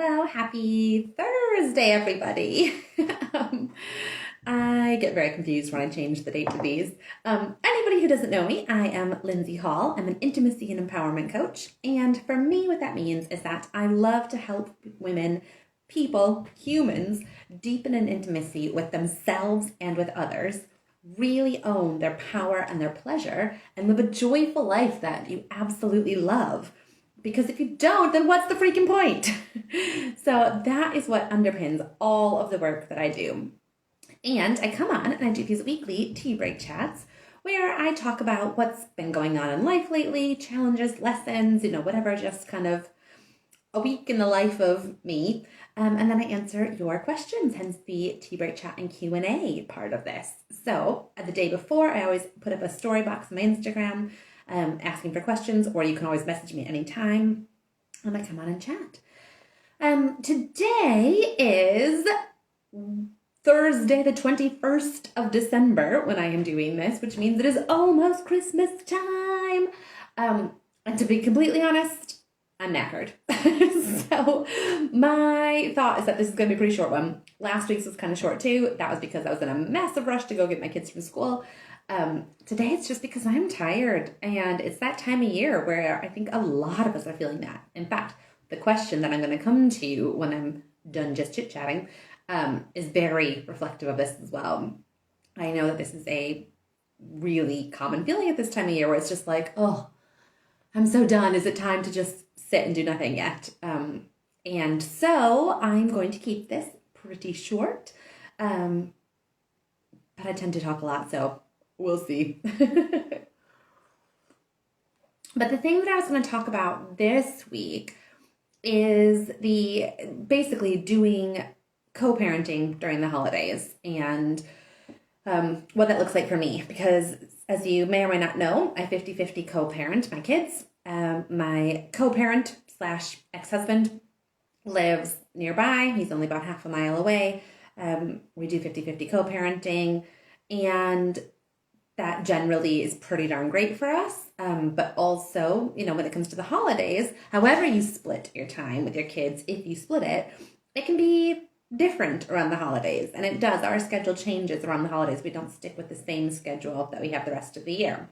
Well, happy Thursday, everybody. um, I get very confused when I change the date to these. Anybody who doesn't know me, I am Lindsey Hall. I'm an intimacy and empowerment coach. And for me, what that means is that I love to help women, people, humans, deepen an intimacy with themselves and with others, really own their power and their pleasure, and live a joyful life that you absolutely love. Because if you don't, then what's the freaking point? So that is what underpins all of the work that I do. And I come on and I do these weekly tea break chats where I talk about what's been going on in life lately, challenges, lessons, whatever, just kind of a week in the life of me. And then I answer your questions, hence the tea break chat and Q&A part of this. So the day before, I always put up a story box on my Instagram asking for questions, or you can always message me anytime, and I come on and chat. Today is Thursday, the 21st of December, when I am doing this, which means it is almost Christmas time. And to be completely honest, I'm knackered. So my thought is that this is going to be a pretty short one. Last week's was kind of short too. That was because I was in a massive rush to go get my kids from school. Today it's just because I'm tired, and it's that time of year where I think a lot of us are feeling that. In fact, the question that I'm going to come to when I'm done just chit-chatting is very reflective of this as well. I know that this is a really common feeling at this time of year where it's just like, oh, I'm so done. Is it time to just sit and do nothing yet? And so I'm going to keep this pretty short, but I tend to talk a lot, so we'll see. But the thing that I was going to talk about this week is basically doing co-parenting during the holidays and what that looks like for me. Because as you may or may not know, I 50-50 co-parent my kids. My co-parent / ex-husband lives nearby. He's only about half a mile away. We do 50-50 co-parenting, and that generally is pretty darn great for us. But also, when it comes to the holidays, however you split your time with your kids, if you split it, it can be different around the holidays. And it does. Our schedule changes around the holidays. We don't stick with the same schedule that we have the rest of the year.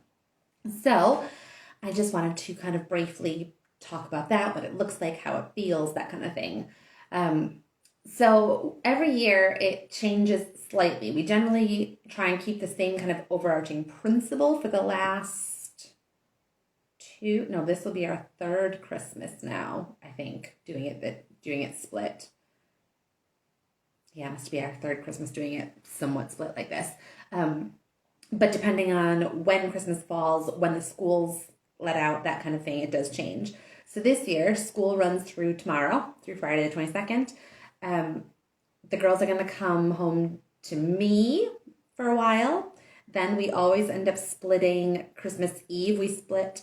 So I just wanted to kind of briefly talk about that, what it looks like, how it feels, that kind of thing. So every year it changes slightly. We generally try and keep the same kind of overarching principle for the last this will be our third Christmas now, I think, doing it split. Yeah, it must be our third Christmas doing it somewhat split like this. But depending on when Christmas falls, when the schools let out, that kind of thing, it does change. So this year, school runs through tomorrow, through Friday the 22nd. The girls are going to come home to me for a while. Then we always end up splitting Christmas Eve. We split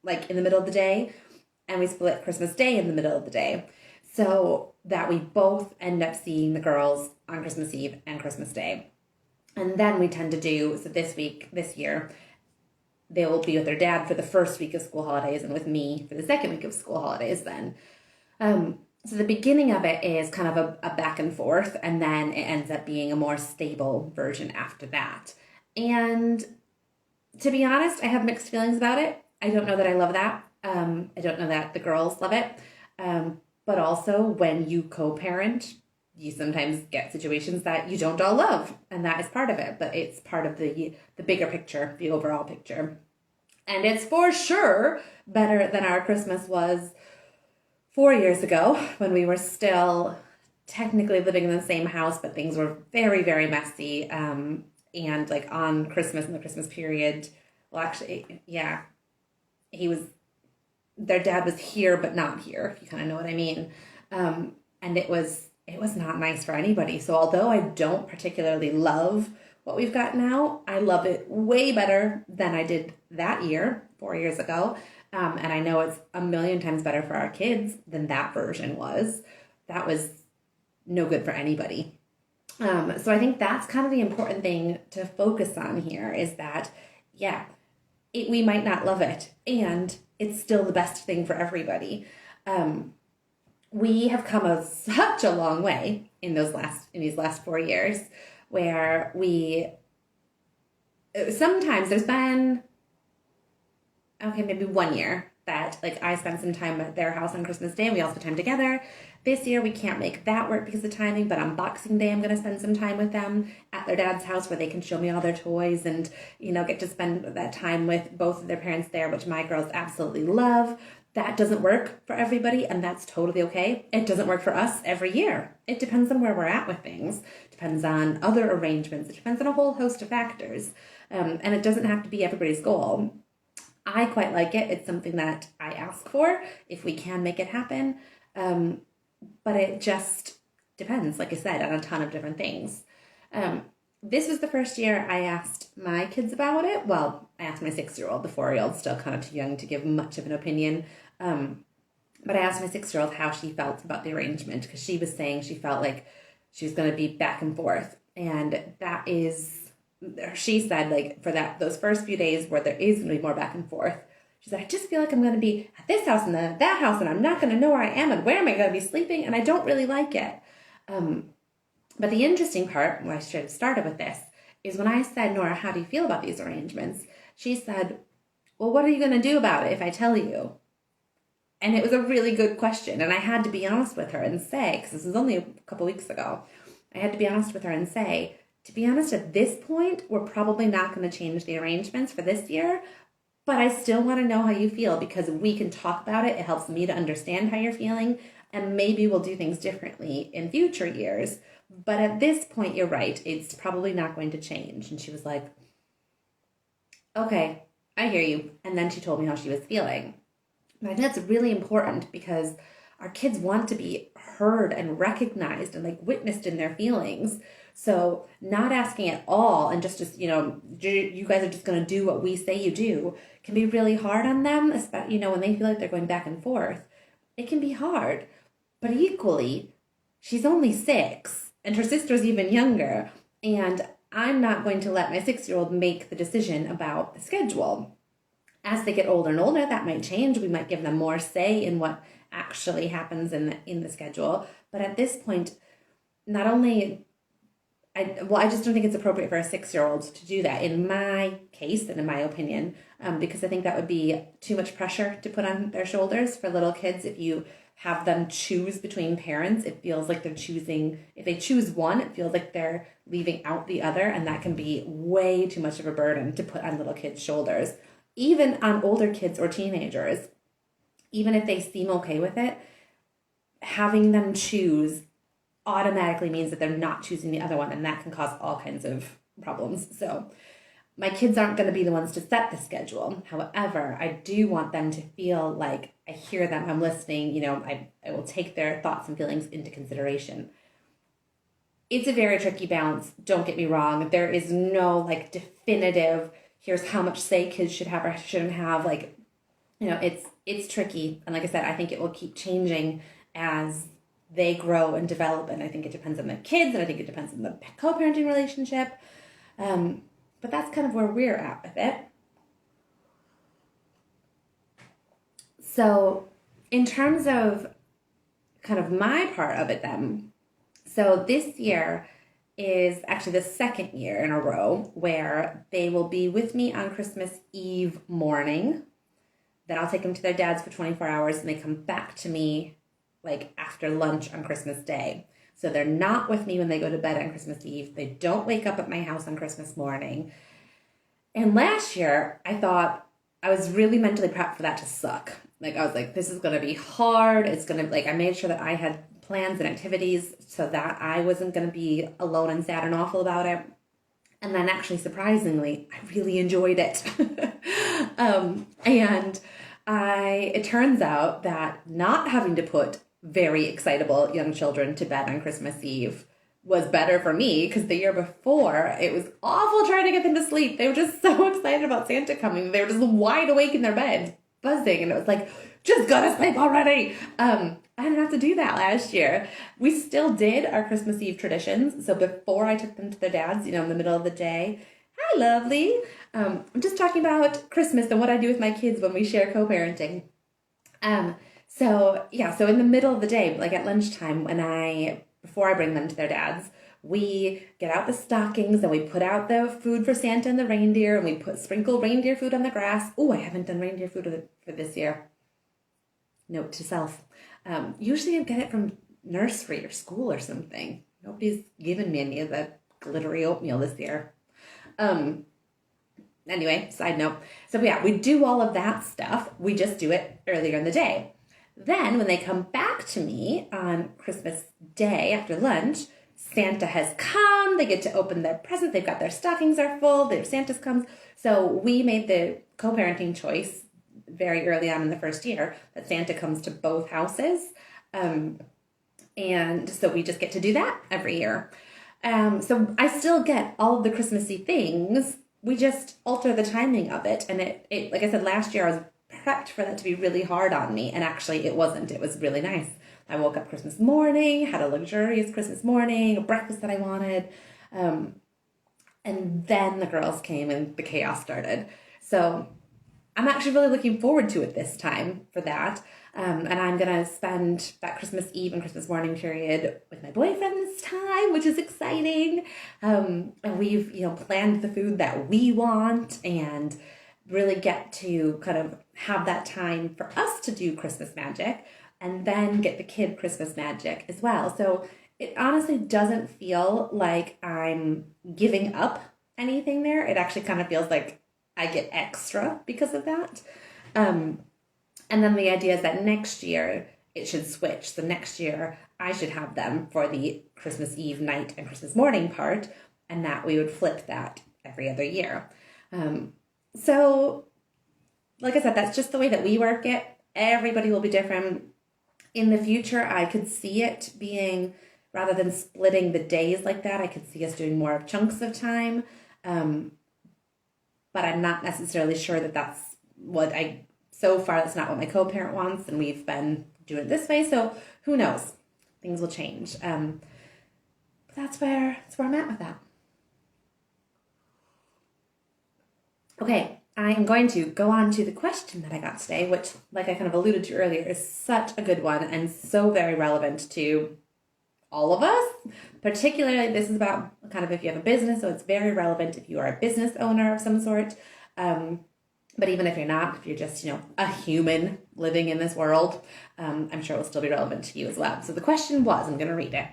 like in the middle of the day, and we split Christmas Day in the middle of the day, so that we both end up seeing the girls on Christmas Eve and Christmas Day. And then we tend to do, so this year, they will be with their dad for the first week of school holidays and with me for the second week of school holidays then. So the beginning of it is kind of a back and forth, and then it ends up being a more stable version after that. And to be honest, I have mixed feelings about it. I don't know that I love that. I don't know that the girls love it. But also when you co-parent, you sometimes get situations that you don't all love, and that is part of it, but it's part of the bigger picture, the overall picture. And it's for sure better than our Christmas was 4 years ago, when we were still technically living in the same house, but things were very, very messy. And like on Christmas, in the Christmas period, well, actually, yeah, their dad was here, but not here, if you kind of know what I mean. And it was not nice for anybody. So although I don't particularly love what we've got now, I love it way better than I did that year, 4 years ago. And I know it's a million times better for our kids than that version was. That was no good for anybody. So I think that's kind of the important thing to focus on here is that, yeah, we might not love it, and it's still the best thing for everybody. we have come such a long way in these last 4 years, where we sometimes there's been maybe 1 year that like I spent some time at their house on Christmas Day and we all spent time together. This year we can't make that work because of timing, but on Boxing Day I'm going to spend some time with them at their dad's house where they can show me all their toys and, get to spend that time with both of their parents there, which my girls absolutely love. That doesn't work for everybody, and that's totally okay. It doesn't work for us every year. It depends on where we're at with things. It depends on other arrangements. It depends on a whole host of factors. And it doesn't have to be everybody's goal. I quite like it. It's something that I ask for if we can make it happen. But it just depends, like I said, on a ton of different things. This was the first year I asked my kids about it. Well, I asked my 6-year-old. The 4-year-old's still kind of too young to give much of an opinion. But I asked my 6-year-old how she felt about the arrangement, because she was saying she felt like she was going to be back and forth. And that is, she said, like, for those first few days where there is going to be more back and forth, she said, I just feel like I'm going to be at this house and then at that house, and I'm not going to know where I am and where am I going to be sleeping, and I don't really like it. But the interesting part, where I should have started with this, is when I said, Nora, how do you feel about these arrangements? She said, well, what are you going to do about it if I tell you? And it was a really good question. And I had to be honest with her and say, because this was only a couple weeks ago, I had to be honest with her and say, to be honest, at this point, we're probably not going to change the arrangements for this year, but I still want to know how you feel, because we can talk about it. It helps me to understand how you're feeling, and maybe we'll do things differently in future years. But at this point, you're right. It's probably not going to change. And she was like, okay, I hear you. And then she told me how she was feeling. And I think that's really important, because our kids want to be heard and recognized and like witnessed in their feelings. So not asking at all and just you guys are just going to do what we say you do can be really hard on them, especially, when they feel like they're going back and forth. It can be hard. But equally, she's only 6 and her sister's even younger. And I'm not going to let my 6-year-old make the decision about the schedule. As they get older and older, that might change. We might give them more say in what actually happens in the schedule. But at this point, not only, I just don't think it's appropriate for a 6-year-old to do that in my case and in my opinion, because I think that would be too much pressure to put on their shoulders for little kids. If you have them choose between parents, it feels like they're choosing, if they choose one, it feels like they're leaving out the other, and that can be way too much of a burden to put on little kids' shoulders. Even on older kids or teenagers, even if they seem okay with it, having them choose automatically means that they're not choosing the other one, and that can cause all kinds of problems. So my kids aren't going to be the ones to set the schedule. However, I do want them to feel like I hear them, I'm listening, I will take their thoughts and feelings into consideration. It's a very tricky balance, don't get me wrong. There is no like definitive, here's how much say kids should have or shouldn't have. Like, it's tricky. And like I said, I think it will keep changing as they grow and develop. And I think it depends on the kids, and I think it depends on the co-parenting relationship. But that's kind of where we're at with it. So in terms of kind of my part of it then, so this year is actually the second year in a row where they will be with me on Christmas Eve morning. Then I'll take them to their dad's for 24 hours, and they come back to me like after lunch on Christmas Day. So they're not with me when they go to bed on Christmas Eve. They don't wake up at my house on Christmas morning. And last year, I thought I was really mentally prepped for that to suck. Like, I was like, this is going to be hard. It's going to, I made sure that I had plans and activities so that I wasn't going to be alone and sad and awful about it. And then actually, surprisingly, I really enjoyed it. It turns out that not having to put very excitable young children to bed on Christmas Eve was better for me, because the year before, it was awful trying to get them to sleep. They were just so excited about Santa coming. They were just wide awake in their bed, buzzing, and it was like, just go to sleep already. I didn't have to do that last year. We still did our Christmas Eve traditions. So before I took them to their dads, in the middle of the day, hi, lovely. I'm just talking about Christmas and what I do with my kids when we share co-parenting. So yeah, so in the middle of the day, like at lunchtime, before I bring them to their dad's, we get out the stockings and we put out the food for Santa and the reindeer, and we sprinkle reindeer food on the grass. Oh, I haven't done reindeer food for this year. Note to self. Usually I get it from nursery or school or something. Nobody's given me any of that glittery oatmeal this year. Anyway, side note. So yeah, we do all of that stuff. We just do it earlier in the day. Then when they come back to me on Christmas Day after lunch, Santa has come. They get to open their presents. They've got their stockings are full. Their Santa's comes. So we made the co-parenting choice very early on in the first year that Santa comes to both houses. And so we just get to do that every year. So I still get all of the Christmassy things. We just alter the timing of it. And it like I said, last year I was prepped for that to be really hard on me. And actually it wasn't. It was really nice. I woke up Christmas morning, had a luxurious Christmas morning, a breakfast that I wanted. And then the girls came and the chaos started. So I'm actually really looking forward to it this time for that. And I'm going to spend that Christmas Eve and Christmas morning period with my boyfriend this time, which is exciting. And we've, planned the food that we want and really get to kind of have that time for us to do Christmas magic and then get the kid Christmas magic as well. So it honestly doesn't feel like I'm giving up anything there. It actually kind of feels like I get extra because of that. And then the idea is that next year it should switch. So next year I should have them for the Christmas Eve night and Christmas morning part, and that we would flip that every other year. So like I said, that's just the way that we work it. Everybody will be different. In the future, I could see it being, rather than splitting the days like that, I could see us doing more of chunks of time. But I'm not necessarily sure that that's so far that's not what my co-parent wants, and we've been doing it this way, so who knows? Things will change. But that's where I'm at with that. Okay, I am going to go on to the question that I got today, which, like I kind of alluded to earlier, is such a good one and so very relevant to all of us. Particularly, this is about kind of if you have a business, so it's very relevant if you are a business owner of some sort. But even if you're not, if you're just, a human living in this world, I'm sure it will still be relevant to you as well. So the question was, I'm going to read it.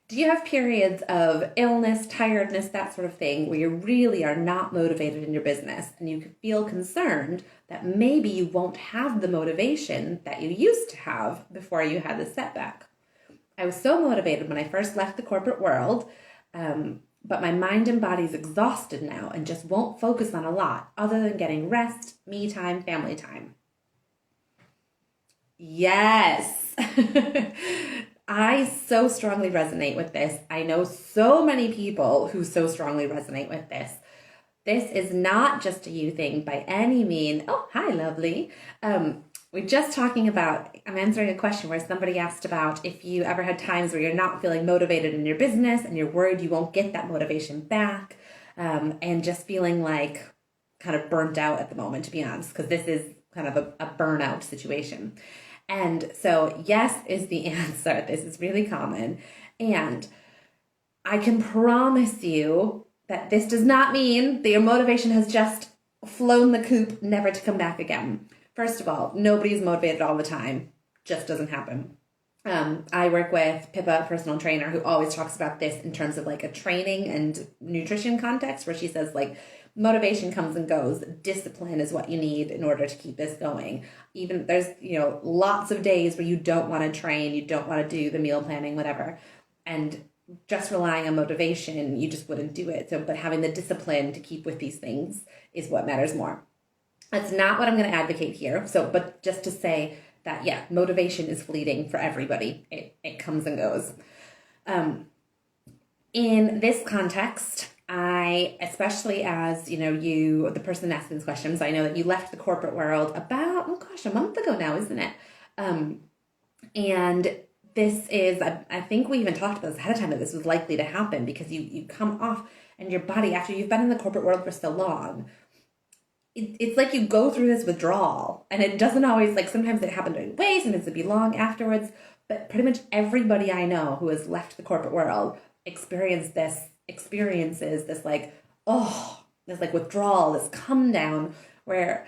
Do you have periods of illness, tiredness, that sort of thing, where you really are not motivated in your business and you feel concerned that maybe you won't have the motivation that you used to have before you had the setback? I was so motivated when I first left the corporate world, but my mind and body is exhausted now and just won't focus on a lot other than getting rest, me time, family time. Yes. I so strongly resonate with this. I know so many people who so strongly resonate with this. This is not just a you thing by any means. Oh, hi, lovely. We're just talking about, I'm answering a question where somebody asked about if you ever had times where you're not feeling motivated in your business and you're worried you won't get that motivation back, and just feeling like kind of burnt out at the moment, to be honest, because this is kind of a burnout situation. And so yes is the answer. This is really common. And I can promise you that this does not mean that your motivation has just flown the coop, never to come back again. First of all, nobody's motivated all the time. Just doesn't happen. I work with Pippa, a personal trainer, who always talks about this in terms of like a training and nutrition context, where she says like motivation comes and goes. Discipline is what you need in order to keep this going. Even there's, lots of days where you don't want to train, you don't want to do the meal planning, whatever. And just relying on motivation, you just wouldn't do it. So, but having the discipline to keep with these things is what matters more. That's not what I'm going to advocate here. So, but just to say that, yeah, motivation is fleeting for everybody. It comes and goes. In this context, I, especially as, the person asking these questions, I know that you left the corporate world about, a month ago now, isn't it? And this is, I think we even talked about this ahead of time, that this was likely to happen because you come off and your body, after you've been in the corporate world for so long, it's like you go through this withdrawal, and it doesn't always, like, sometimes it happens right away, sometimes it be long afterwards, but pretty much everybody I know who has left the corporate world experiences this, like, oh, this, like, withdrawal, this come down, where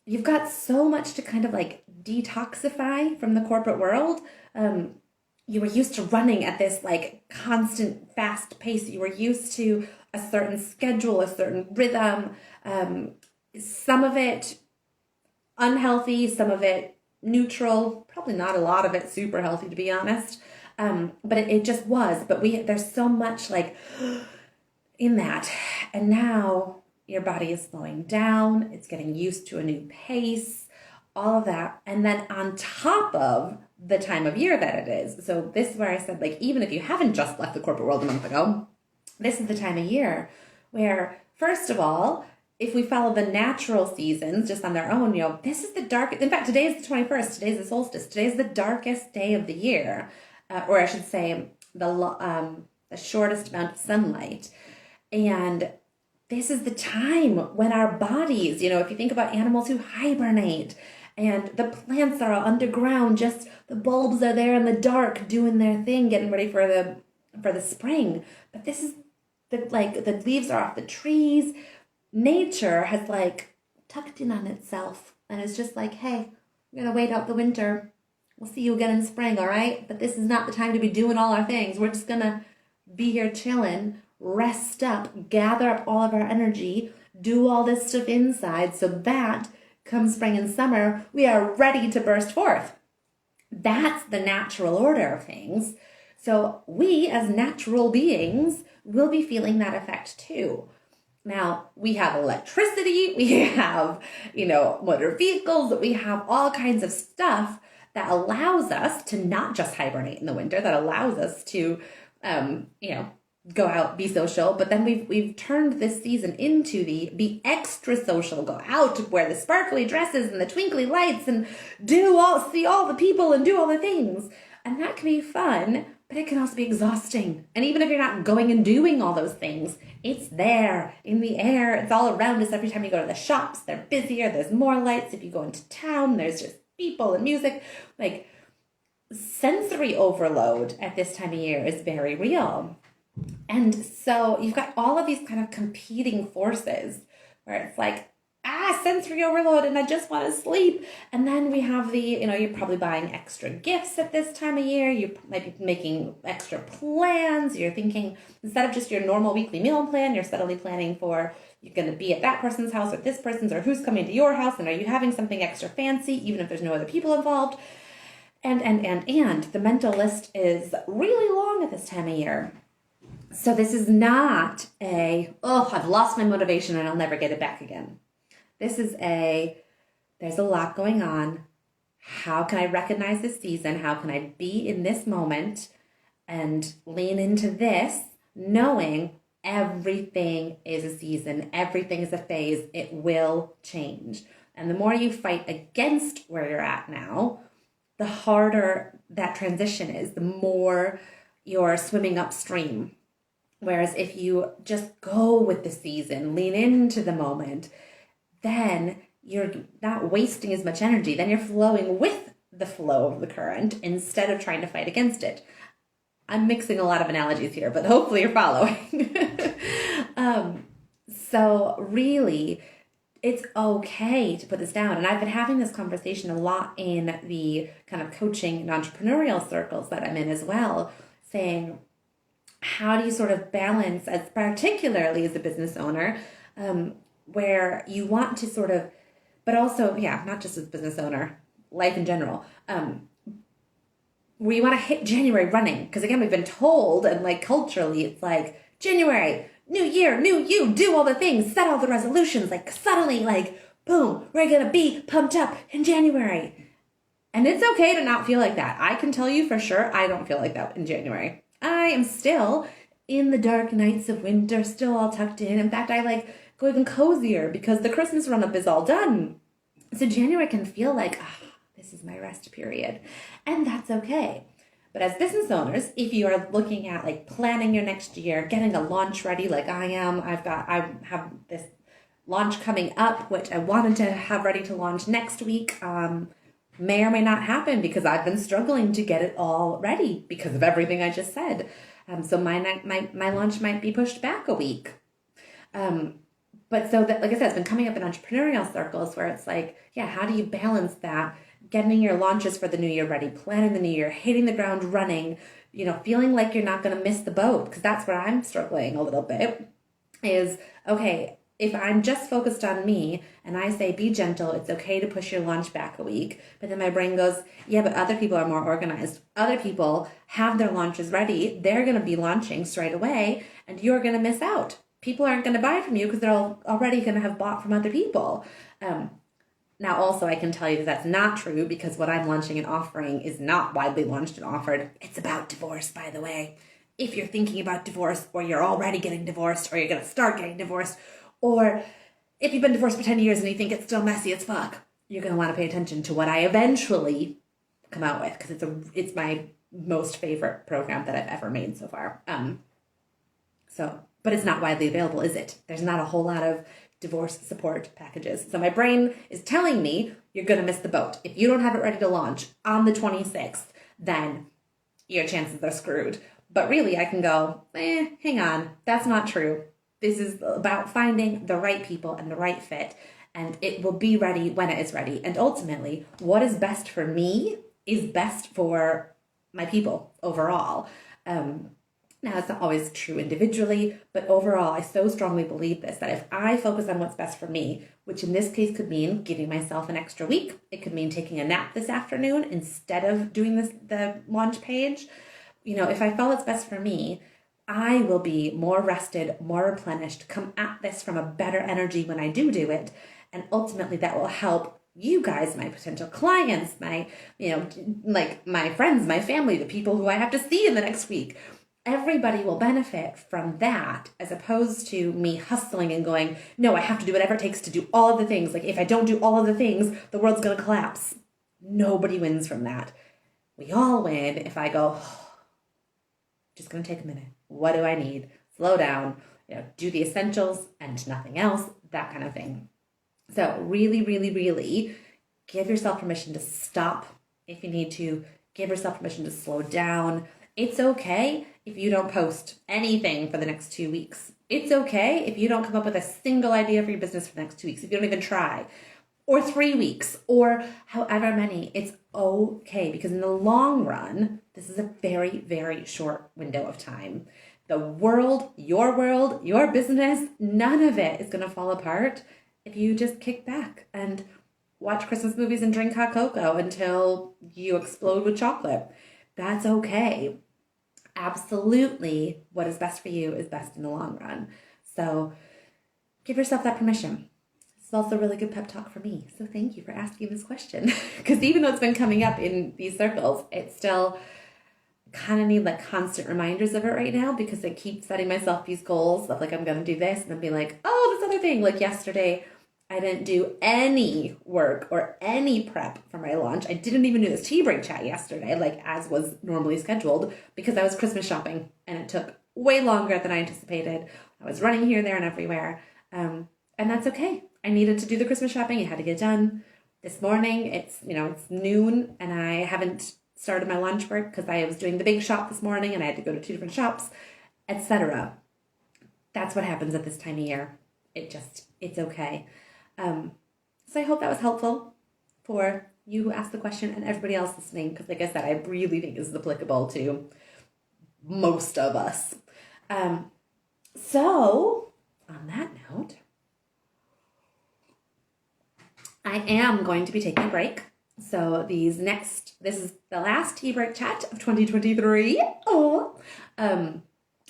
you've got so much to kind of, like, detoxify from the corporate world. You were used to running at this, like, constant fast pace. You were used to a certain schedule, a certain rhythm, some of it unhealthy, some of it neutral, probably not a lot of it super healthy, to be honest. But it just was. But there's so much, like, in that. And now your body is slowing down. It's getting used to a new pace, all of that. And then on top of the time of year that it is. So this is where I said, like, even if you haven't just left the corporate world a month ago, this is the time of year where, first of all, if we follow the natural seasons just on their own, this is the darkest. In fact, today is the 21st. Today's the solstice. Today's the darkest day of the year, or I should say, the shortest amount of sunlight. And this is the time when our bodies, if you think about animals who hibernate, and the plants are underground, just the bulbs are there in the dark doing their thing, getting ready for the spring. But this is the leaves are off the trees. Nature has, like, tucked in on itself, and it's just like, hey, we're gonna wait out the winter. We'll see you again in spring, all right? But this is not the time to be doing all our things. We're just gonna be here chilling, rest up, gather up all of our energy, do all this stuff inside, so that come spring and summer, we are ready to burst forth. That's the natural order of things. So we, as natural beings, will be feeling that effect too. Now, we have electricity, we have, motor vehicles, we have all kinds of stuff that allows us to not just hibernate in the winter, that allows us to, go out, be social. But then we've turned this season into the be extra social, go out, wear the sparkly dresses and the twinkly lights and see all the people and do all the things. And that can be fun, but it can also be exhausting. And even if you're not going and doing all those things, it's there in the air. It's all around us. Every time you go to the shops, they're busier. There's more lights. If you go into town, there's just people and music. Like, sensory overload at this time of year is very real. And so you've got all of these kind of competing forces where it's like, sensory overload, and I just want to sleep. And then we have you're probably buying extra gifts at this time of year. You might be making extra plans. You're thinking, instead of just your normal weekly meal plan, you're suddenly planning for, you're going to be at that person's house or this person's, or who's coming to your house, and are you having something extra fancy, even if there's no other people involved. And the mental list is really long at this time of year. So this is not I've lost my motivation and I'll never get it back again. This is there's a lot going on. How can I recognize this season? How can I be in this moment and lean into this, knowing everything is a season, everything is a phase, it will change. And the more you fight against where you're at now, the harder that transition is, the more you're swimming upstream. Whereas if you just go with the season, lean into the moment, then you're not wasting as much energy. Then you're flowing with the flow of the current instead of trying to fight against it. I'm mixing a lot of analogies here, but hopefully you're following. So really, it's okay to put this down. And I've been having this conversation a lot in the kind of coaching and entrepreneurial circles that I'm in as well, saying, how do you sort of balance, as particularly as a business owner, where you want to sort of, but also, not just as a business owner, life in general, where you want to hit January running. Because again, we've been told, and like culturally, it's like, January, new year, new you, do all the things, set all the resolutions, like suddenly, like, boom, we're going to be pumped up in January. And it's okay to not feel like that. I can tell you for sure, I don't feel like that in January. I am still in the dark nights of winter, still all tucked in. In fact, I go even cozier because the Christmas run-up is all done. So January can feel like, this is my rest period. And that's okay. But as business owners, if you are looking at planning your next year, getting a launch ready like I am, I have this launch coming up, which I wanted to have ready to launch next week, may or may not happen because I've been struggling to get it all ready because of everything I just said. So my launch might be pushed back a week. But so that, like I said, it's been coming up in entrepreneurial circles where it's like, yeah, how do you balance that? Getting your launches for the new year ready, planning the new year, hitting the ground running, feeling like you're not going to miss the boat, because that's where I'm struggling a little bit, is, okay, if I'm just focused on me and I say, be gentle, it's okay to push your launch back a week, but then my brain goes, yeah, but other people are more organized. Other people have their launches ready. They're going to be launching straight away and you're going to miss out. People aren't going to buy from you because they're already going to have bought from other people. Now, also, I can tell you that that's not true because what I'm launching and offering is not widely launched and offered. It's about divorce, by the way. If you're thinking about divorce, or you're already getting divorced, or you're going to start getting divorced, or if you've been divorced for 10 years and you think it's still messy as fuck, you're going to want to pay attention to what I eventually come out with, because it's my most favorite program that I've ever made so far. But it's not widely available, is it? There's not a whole lot of divorce support packages. So my brain is telling me you're going to miss the boat. If you don't have it ready to launch on the 26th, then your chances are screwed. But really, I can go, hang on, that's not true. This is about finding the right people and the right fit, and it will be ready when it is ready. And ultimately, what is best for me is best for my people overall. Now, it's not always true individually, but overall, I so strongly believe this, that if I focus on what's best for me, which in this case could mean giving myself an extra week, it could mean taking a nap this afternoon instead of doing the launch page. If I feel it's best for me, I will be more rested, more replenished, come at this from a better energy when I do it. And ultimately, that will help you guys, my potential clients, my friends, my family, the people who I have to see in the next week. Everybody will benefit from that, as opposed to me hustling and going, no, I have to do whatever it takes to do all of the things. Like, if I don't do all of the things, the world's going to collapse. Nobody wins from that. We all win if I go, just going to take a minute. What do I need? Slow down, do the essentials and nothing else, that kind of thing. So really, really, really give yourself permission to stop if you need to. Give yourself permission to slow down. It's okay if you don't post anything for the next 2 weeks. It's okay if you don't come up with a single idea for your business for the next 2 weeks, if you don't even try, or 3 weeks, or however many. It's okay, because in the long run, this is a very, very short window of time. The world, your business, none of it is going to fall apart if you just kick back and watch Christmas movies and drink hot cocoa until you explode with chocolate. That's okay. Absolutely, what is best for you is best in the long run. So give yourself that permission. This is also a really good pep talk for me. So thank you for asking this question. Because even though it's been coming up in these circles, it's still kind of need constant reminders of it right now, because I keep setting myself these goals of I'm going to do this and then be like, oh, this other thing. Like yesterday, I didn't do any work or any prep for my launch. I didn't even do this tea break chat yesterday, as was normally scheduled, because I was Christmas shopping and it took way longer than I anticipated. I was running here, there, and everywhere. And that's okay. I needed to do the Christmas shopping. I had to get it done. This morning, it's noon and I haven't started my launch work because I was doing the big shop this morning and I had to go to 2 different shops, etc. That's what happens at this time of year. It's okay. So I hope that was helpful for you who asked the question and everybody else listening, because like I said, I really think this is applicable to most of us. So on that note, I am going to be taking a break. So this is the last tea break chat of 2023. I'm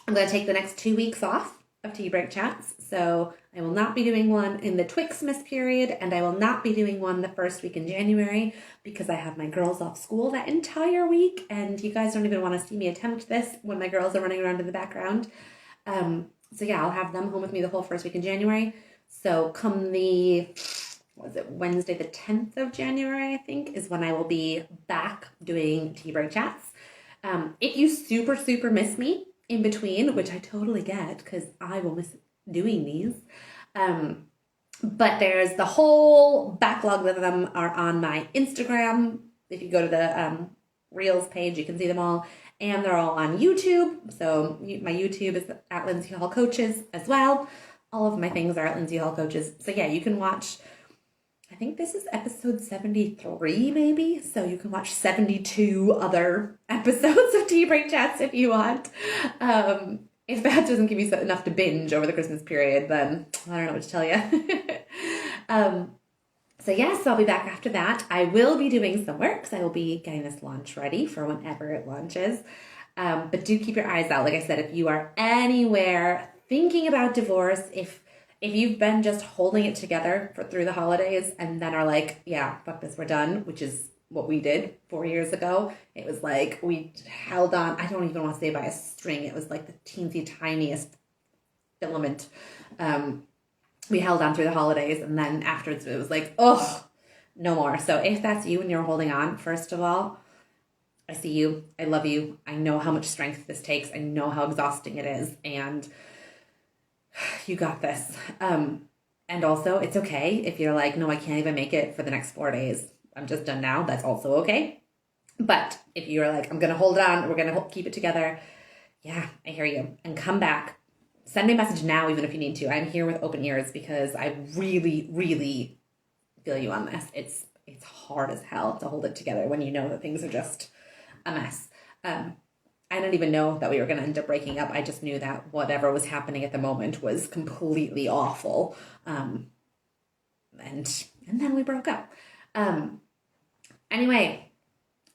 going to take the next 2 weeks off of tea break chats. So I will not be doing one in the Twixmas period, and I will not be doing one the first week in January because I have my girls off school that entire week, and you guys don't even want to see me attempt this when my girls are running around in the background. So yeah, I'll have them home with me the whole first week in January. So come Wednesday the 10th of January, I think, is when I will be back doing tea break chats. If you super, super miss me in between, which I totally get because I will miss doing these, But there's the whole backlog of them are on my Instagram. If you go to the Reels page, you can see them all. And they're all on YouTube. So my YouTube is at Lindsey Hall Coaches as well. All of my things are at Lindsey Hall Coaches. So yeah, you can watch, I think this is episode 73 maybe. So you can watch 72 other episodes of Tea Break Chats if you want. If that doesn't give you enough to binge over the Christmas period, then I don't know what to tell you. So yes, I'll be back after that. I will be doing some work because I will be getting this launch ready for whenever it launches. But do keep your eyes out. Like I said, if you are anywhere thinking about divorce, if you've been just holding it together through the holidays and then are like, yeah, fuck this, we're done, which is what we did 4 years ago. It was like we held on. I don't even want to say by a string. It was like the teensy tiniest filament. We held on through the holidays, and then afterwards it was like, oh, no more. So if that's you and you're holding on, first of all, I see you. I love you. I know how much strength this takes. I know how exhausting it is, and you got this. And also, it's okay if you're like, no, I can't even make it for the next 4 days. I'm just done now. That's also okay. But if you're like, I'm going to hold on, we're going to keep it together. Yeah, I hear you. And come back. Send me a message now, even if you need to. I'm here with open ears because I really, really feel you on this. It's hard as hell to hold it together when you know that things are just a mess. I didn't even know that we were going to end up breaking up. I just knew that whatever was happening at the moment was completely awful. And then we broke up. Anyway,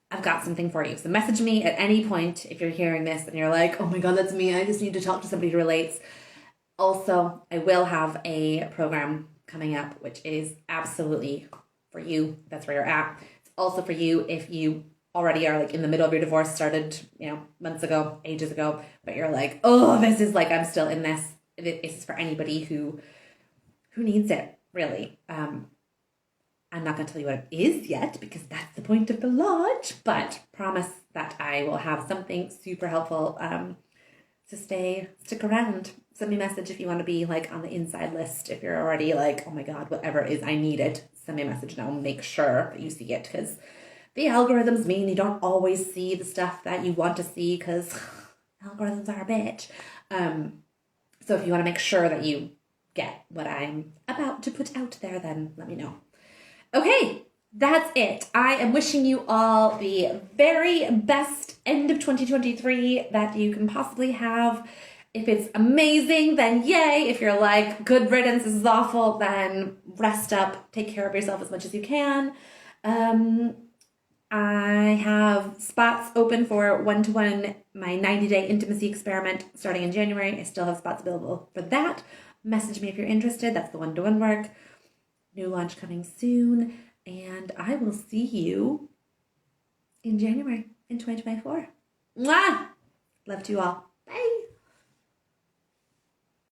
I've got something for you. So message me at any point if you're hearing this and you're like, oh my God, that's me. I just need to talk to somebody who relates. Also, I will have a program coming up, which is absolutely for you. That's where you're at. It's also for you if you already are like in the middle of your divorce, started, months ago, ages ago, but you're like, oh, this is like, I'm still in this. This is for anybody who needs it, really. I'm not going to tell you what it is yet because that's the point of the launch, but promise that I will have something super helpful. So stick around. Send me a message if you want to be like on the inside list. If you're already like, oh my God, whatever it is, I need it. Send me a message and I'll make sure that you see it because the algorithms mean you don't always see the stuff that you want to see because algorithms are a bitch. So if you want to make sure that you get what I'm about to put out there, then let me know. Okay, that's it. I am wishing you all the very best end of 2023 that you can possibly have. If it's amazing, then yay. If you're like, good riddance, this is awful, then rest up. Take care of yourself as much as you can. I have spots open for one-to-one, my 90-day intimacy experiment starting in January. I still have spots available for that. Message me if you're interested. That's the one-to-one work. New launch coming soon, and I will see you in January in 2024. Mwah! Love to you all.